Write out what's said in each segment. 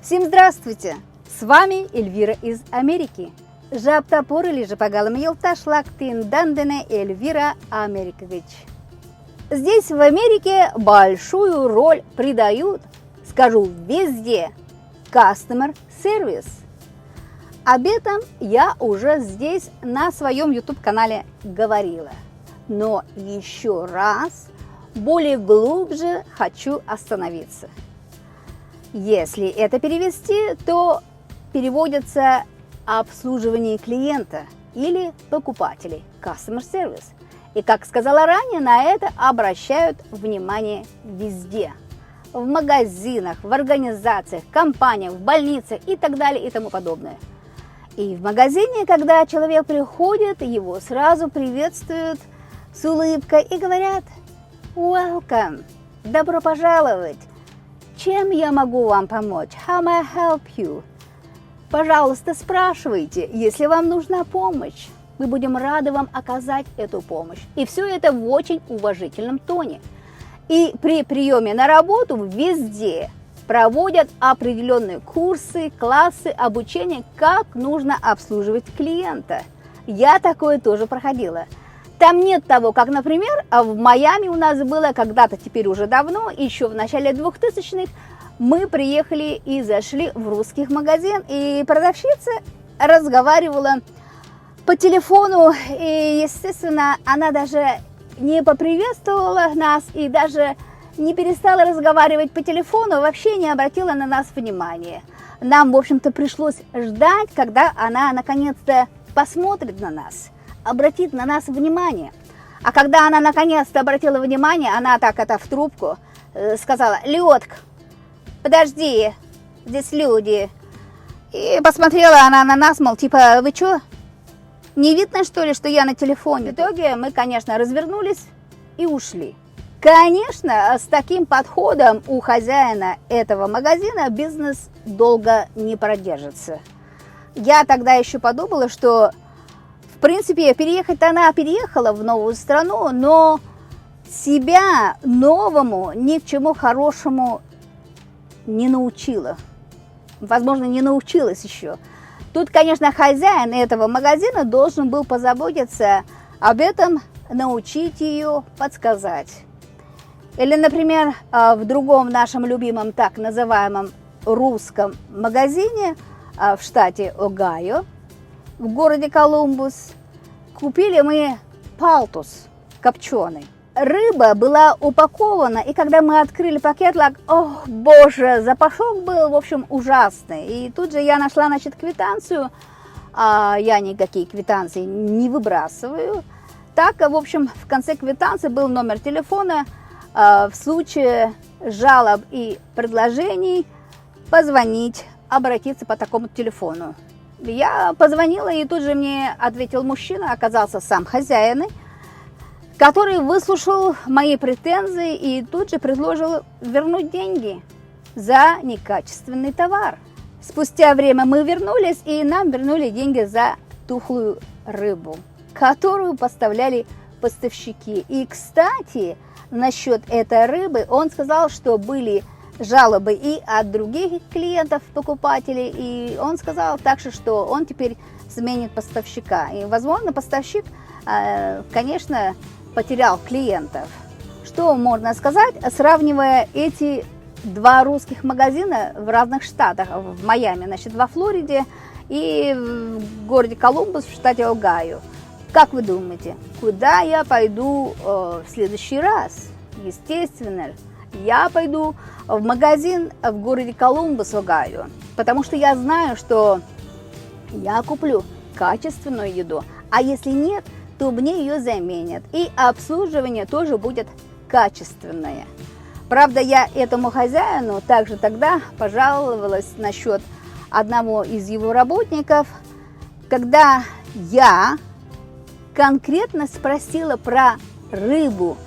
Всем здравствуйте! С вами Эльвира из Америки. Жаптапор или же погалым елташлактин дандене Эльвира Америкович. Здесь в Америке большую роль придают, скажу везде, customer service. Об этом я уже здесь на своем YouTube-канале говорила. Но еще раз, более глубже хочу остановиться. Если это перевести, то переводится обслуживание клиента или покупателей, customer service. И, как сказала ранее, на это обращают внимание везде. В магазинах, в организациях, компаниях, в больницах и так далее и тому подобное. И в магазине, когда человек приходит, его сразу приветствуют с улыбкой и говорят «Welcome! Добро пожаловать! Чем я могу вам помочь? How may I help you?» Пожалуйста, спрашивайте, если вам нужна помощь. Мы будем рады вам оказать эту помощь. И все это в очень уважительном тоне. И при приеме на работу везде проводят определенные курсы, классы, обучения, как нужно обслуживать клиента. Я такое тоже проходила. Там нет того, как, например, в Майами у нас было когда-то, теперь уже давно, еще в начале 2000-х, мы приехали и зашли в русский магазин, и продавщица разговаривала по телефону, и, естественно, она даже не поприветствовала нас и даже не перестала разговаривать по телефону, вообще не обратила на нас внимания. Нам, в общем-то, пришлось ждать, когда она наконец-то посмотрит на нас, обратит на нас внимание. А когда она наконец-то обратила внимание, она так это в трубку сказала: «Лёдка, подожди, здесь люди». И посмотрела она на нас, мол, типа, вы чё? Не видно, что ли, что я на телефоне? В итоге мы, конечно, развернулись и ушли. Конечно, с таким подходом у хозяина этого магазина бизнес долго не продержится. Я тогда еще подумала, что, в принципе, переехать-то она переехала в новую страну, но себя новому ни к чему хорошему не научила. Возможно, не научилась еще. Тут, конечно, хозяин этого магазина должен был позаботиться об этом, научить ее, подсказать. Или, например, в другом нашем любимом так называемом русском магазине в штате Огайо, в городе Колумбус, купили мы палтус копченый. Рыба была упакована, и когда мы открыли пакет, о боже, запашок был, в общем, ужасный. И тут же я нашла, значит, квитанцию, я никакие квитанции не выбрасываю. Так, в общем, в конце квитанции был номер телефона, в случае жалоб и предложений позвонить, обратиться по такому телефону. Я позвонила, и тут же мне ответил мужчина, оказался сам хозяин, который выслушал мои претензии и тут же предложил вернуть деньги за некачественный товар. Спустя время мы вернулись, и нам вернули деньги за тухлую рыбу, которую поставляли поставщики. И, кстати, насчет этой рыбы он сказал, что были жалобы и от других клиентов, покупателей, и он сказал также, что он теперь сменит поставщика. И, возможно, поставщик, конечно, потерял клиентов. Что можно сказать, сравнивая эти два русских магазина в разных штатах, в Майами, значит, во Флориде и в городе Колумбус в штате Огайо. Как вы думаете, куда я пойду в следующий раз? Естественно, я пойду в магазин в городе Колумбус, Огайо, потому что я знаю, что я куплю качественную еду, а если нет, то мне ее заменят. И обслуживание тоже будет качественное. Правда, я этому хозяину также тогда пожаловалась насчет одного из его работников, когда я конкретно спросила про рыбу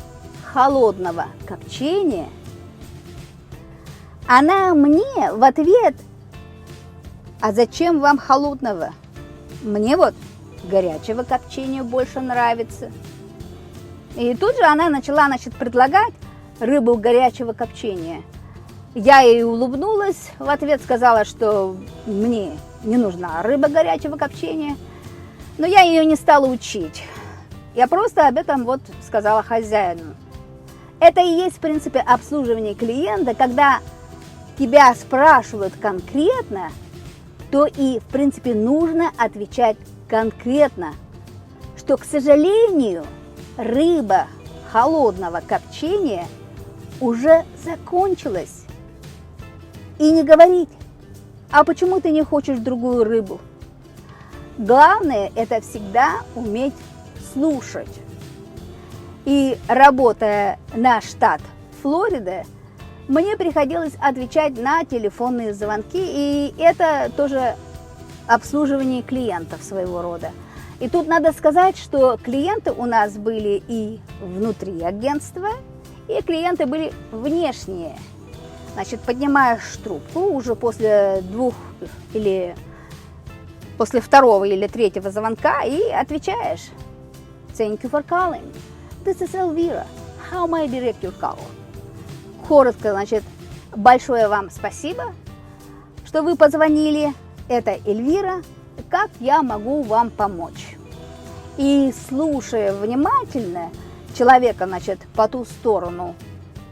холодного копчения, она мне в ответ: «А зачем вам холодного? Мне вот горячего копчения больше нравится». И тут же она начала, значит, предлагать рыбу горячего копчения. Я ей улыбнулась, в ответ сказала, что мне не нужна рыба горячего копчения, но я ее не стала учить. Я просто об этом вот сказала хозяину. Это и есть, в принципе, обслуживание клиента, когда тебя спрашивают конкретно, то и, в принципе, нужно отвечать конкретно, что, к сожалению, рыба холодного копчения уже закончилась. И не говорить, а почему ты не хочешь другую рыбу? Главное – это всегда уметь слушать. И работая на штат Флорида, мне приходилось отвечать на телефонные звонки, и это тоже обслуживание клиентов своего рода. И тут надо сказать, что клиенты у нас были и внутри агентства, и клиенты были внешние. Значит, поднимаешь трубку уже после второго или третьего звонка и отвечаешь. Thank you for calling. This is Elvira. How may I direct your call? Коротко, значит, большое вам спасибо, что вы позвонили. Это Эльвира. Как я могу вам помочь? И слушая внимательно человека, значит, по ту сторону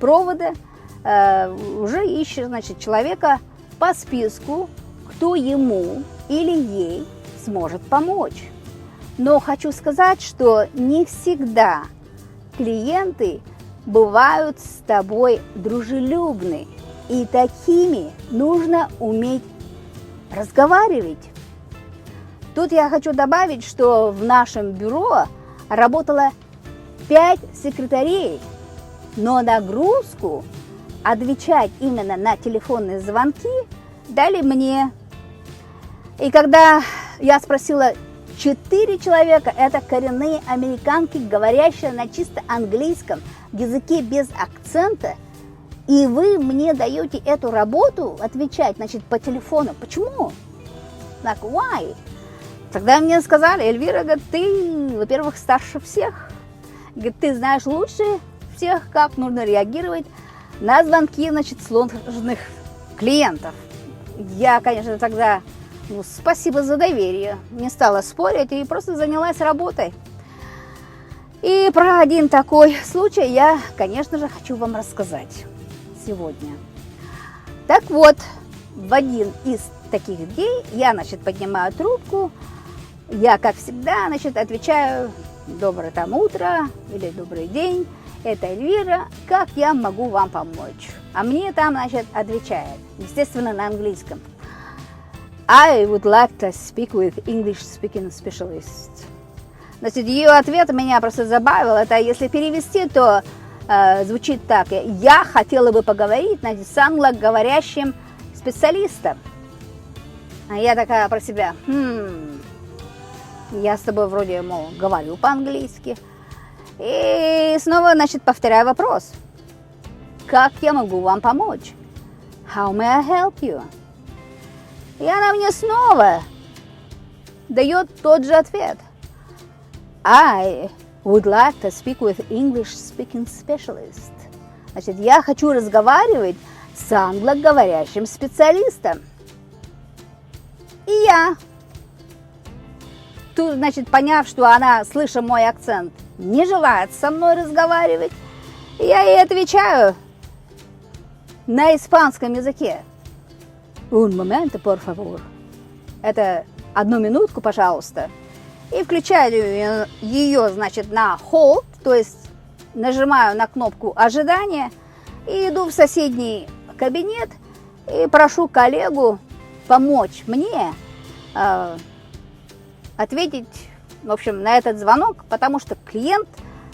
провода, уже ищет, значит, человека по списку, кто ему или ей сможет помочь. Но хочу сказать, что не всегда клиенты бывают с тобой дружелюбны, и такими нужно уметь разговаривать. Тут я хочу добавить, что в нашем бюро работало 5 секретарей, но нагрузку отвечать именно на телефонные звонки дали мне. И когда я спросила, 4 человека – это коренные американки, говорящие на чисто английском языке без акцента, и вы мне даете эту работу отвечать, значит, по телефону. Почему? Like, why? Тогда мне сказали, Эльвира, говорит, ты, во-первых, старше всех, говорит, ты знаешь лучше всех, как нужно реагировать на звонки, значит, сложных клиентов. Я, конечно, тогда, спасибо за доверие, не стала спорить и просто занялась работой. И про один такой случай я, конечно же, хочу вам рассказать сегодня. Так вот, в один из таких дней я, значит, поднимаю трубку, я, как всегда, значит, отвечаю «Доброе там утро» или «Добрый день». Это Эльвира, как я могу вам помочь? А мне там, значит, отвечает, естественно, на английском. I would like to speak with English speaking specialist. Значит, ее ответ меня просто забавил. Это если перевести, то звучит так. Я хотела бы поговорить, значит, с англоговорящим специалистом. А я такая про себя, я с тобой вроде, мол, говорю по-английски. И снова, значит, повторяю вопрос. Как я могу вам помочь? How may I help you? И она мне снова дает тот же ответ. I would like to speak with English speaking specialist. Значит, я хочу разговаривать с англоговорящим специалистом. И я, тут, значит, поняв, что она, слыша мой акцент, не желает со мной разговаривать, я ей отвечаю на испанском языке. Un momento, por favor. Это 1 минутку, пожалуйста. И включаю ее, значит, на hold, то есть нажимаю на кнопку ожидания и иду в соседний кабинет и прошу коллегу помочь мне ответить, в общем, на этот звонок, потому что клиент,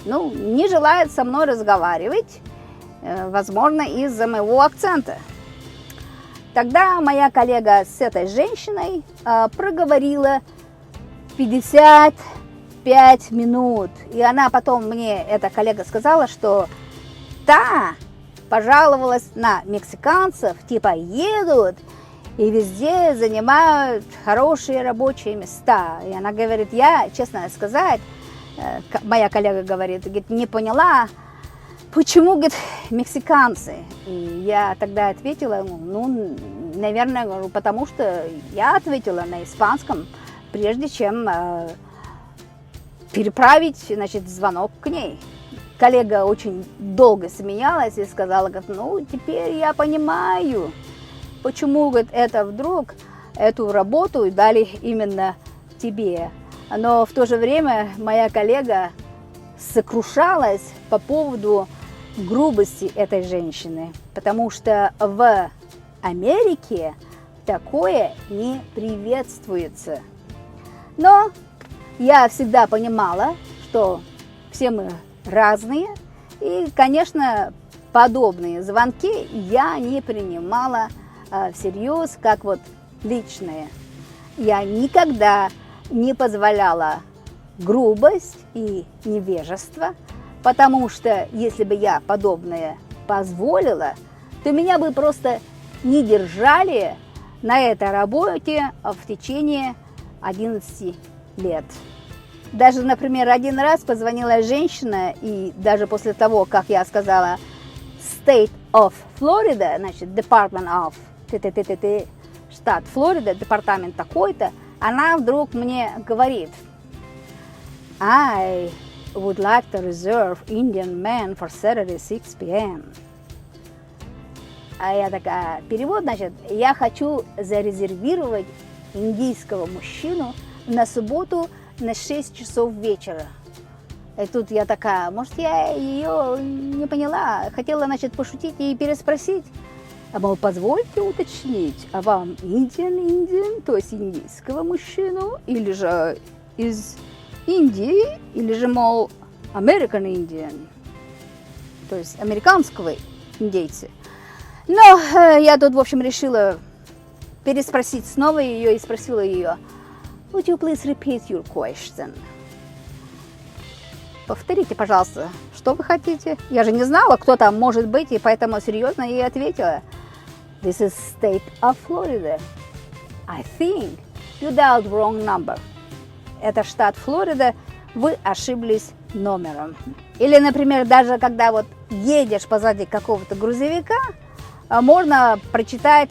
не желает со мной разговаривать, возможно, из-за моего акцента. Тогда моя коллега с этой женщиной проговорила 55 минут. И она потом мне, эта коллега, сказала, что та пожаловалась на мексиканцев, типа едут и везде занимают хорошие рабочие места. И она говорит, я, честно сказать, моя коллега говорит, не поняла, почему, говорит, мексиканцы? И я тогда ответила, ну, наверное, говорю, потому что я ответила на испанском, прежде чем переправить, значит, звонок к ней. Коллега очень долго смеялась и сказала, говорит, ну, теперь я понимаю, почему, говорит, это вдруг эту работу дали именно тебе. Но в то же время моя коллега сокрушалась по поводу грубости этой женщины, потому что в Америке такое не приветствуется. Но я всегда понимала, что все мы разные, и, конечно, подобные звонки я не принимала всерьез, как вот личные. Я никогда не позволяла грубость и невежество, потому что если бы я подобное позволила, то меня бы просто не держали на этой работе в течение 11 лет. Даже, например, один раз позвонила женщина, и даже после того, как я сказала State of Florida, значит, Department of штат Флорида, департамент такой-то, она вдруг мне говорит: I would like to reserve Indian man for Saturday 6 p.m. А я такая, перевод, значит, я хочу зарезервировать индийского мужчину на субботу на 6 часов вечера. И тут я такая, может, я ее не поняла, хотела, значит, пошутить и переспросить. А мол, позвольте уточнить, а вам Indian, то есть индийского мужчину, или же из Индии, или же, мол, American Indian, то есть американского индейца. Но я тут, в общем, решила переспросить снова ее и спросила ее: Would you please repeat your question? Повторите, пожалуйста, что вы хотите? Я же не знала, кто там может быть, и поэтому серьезно ей ответила: This is state of Florida. I think you dialed wrong number. Это штат Флорида, вы ошиблись номером. Или, например, даже когда вот едешь позади какого-то грузовика, можно прочитать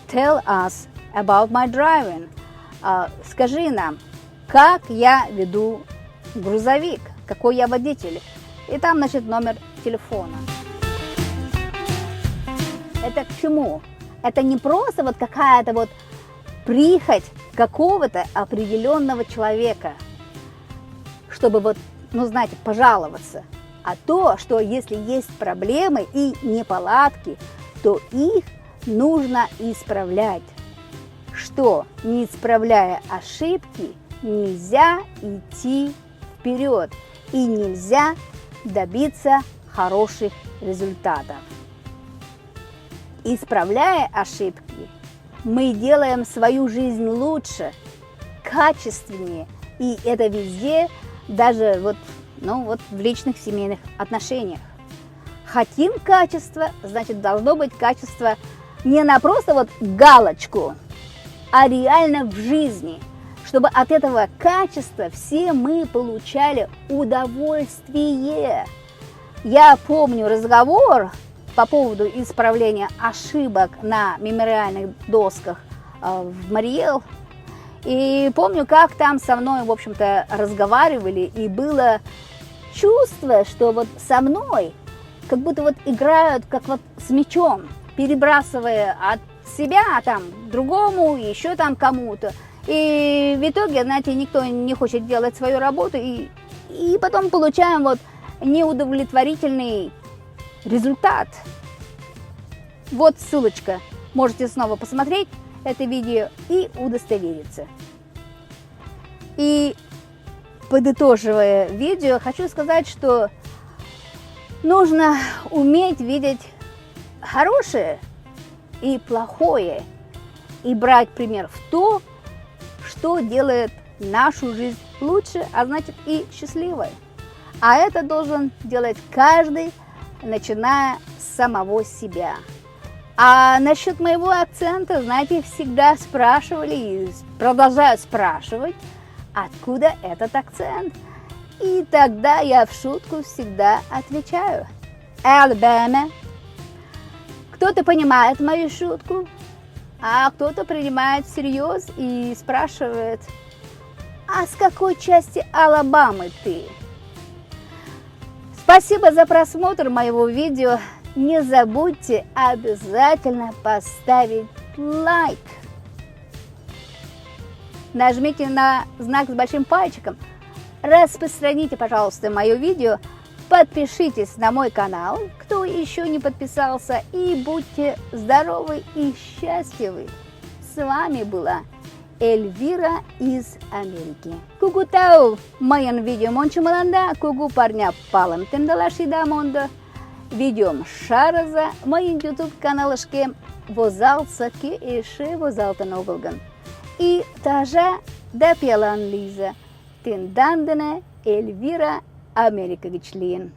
Tell us about my driving. Скажи нам, как я веду грузовик, какой я водитель. И там, значит, номер телефона. Это к чему? Это не просто вот какая-то вот прихоть какого-то определенного человека, чтобы вот, ну, знаете, пожаловаться. А то, что если есть проблемы и неполадки, то их нужно исправлять. Что, не исправляя ошибки, нельзя идти вперед и нельзя добиться хороших результатов. Исправляя ошибки, мы делаем свою жизнь лучше, качественнее, и это везде, даже вот, ну, вот в личных семейных отношениях. Хотим качества, значит, должно быть качество не на просто вот галочку, а реально в жизни, чтобы от этого качества все мы получали удовольствие. Я помню разговор по поводу исправления ошибок на мемориальных досках в Мариэл. И помню, как там со мной, в общем-то, разговаривали, и было чувство, что вот со мной как будто вот играют как вот с мячом, перебрасывая от себя там другому, еще там кому-то. И в итоге, знаете, никто не хочет делать свою работу, и потом получаем вот неудовлетворительный результат. Вот ссылочка. Можете снова посмотреть это видео и удостовериться. И подытоживая видео, хочу сказать, что нужно уметь видеть хорошее и плохое, и брать пример в то, что делает нашу жизнь лучше, а значит и счастливой. А это должен делать каждый, начиная с самого себя. А насчет моего акцента, знаете, всегда спрашивали и продолжают спрашивать, откуда этот акцент. И тогда я в шутку всегда отвечаю: Alabama. Кто-то понимает мою шутку, а кто-то принимает всерьез и спрашивает: а с какой части Алабамы ты? Спасибо за просмотр моего видео. Не забудьте обязательно поставить лайк. Нажмите на знак с большим пальчиком. Распространите, пожалуйста, мое видео. Подпишитесь на мой канал, кто еще не подписался. И будьте здоровы и счастливы. С вами была Эльвира из Америки. Kugu tahu mayan video monchumаланда, kugu парня палым тендалашида монда. Видеом шараза моим YouTube каналышке возалса ки еше возалтан огылган. И тажа да пелан Лиза. Тендандене Эльвира Америка гичлиен.